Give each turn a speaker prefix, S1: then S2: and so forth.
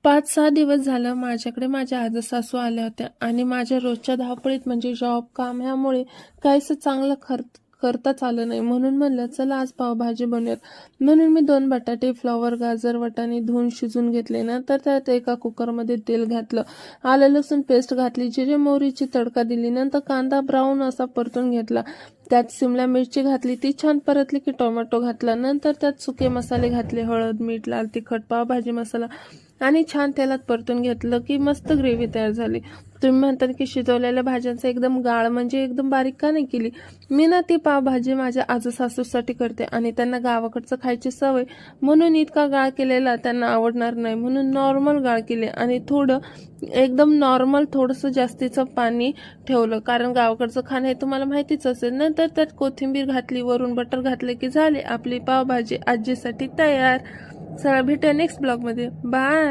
S1: 5-6 दिवस झालं माझ्याकडे माझ्या आजसासू आल्या होत्या आणि माझ्या रोजच्या धावपळीत म्हणजे जॉब, काम ह्यामुळे काहीसं चांगलं करताच आलं नाही. म्हणून म्हणलं चला आज पावभाजी बनवूयात. म्हणून मी 2 बटाटे, फ्लॉवर, गाजर, वाटाणे धुवून शिजून घेतले. नंतर त्यात एका कुकरमध्ये तेल घातलं, आलं लसूण पेस्ट घातली, जिरे मोहरीची तडका दिली. नंतर कांदा ब्राऊन असा परतून घेतला. त्यात शिमला मिरची घातली, ती छान परतली की टोमॅटो घातला. नंतर त्यात सुके मसाले घातले, हळद, मीठ, लाल तिखट, पावभाजी मसाला आणि छान तेलात परतून घेतलं की मस्त ग्रेव्ही तयार झाली. तुम्ही म्हणतात की शिजवलेल्या भाज्यांचा एकदम गाळ म्हणजे एकदम बारीक का नाही केली? मी ना ती पावभाजी माझ्या आजसासूसाठी करते आणि त्यांना गावाकडचं खायची सवय, म्हणून इतका गाळ केलेला त्यांना आवडणार नाही, म्हणून नॉर्मल गाळ केले आणि थोडं एकदम नॉर्मल थोडंसं जास्तीचं पाणी ठेवलं, कारण गावाकडचं खाणं हे तुम्हाला माहितीच असेल. नंतर त्यात कोथिंबीर घातली, वरून बटर घातले की झाले आपली पावभाजी आजीसाठी तयार. चला भेटूया नेक्स्ट ब्लॉगमध्ये. बाय.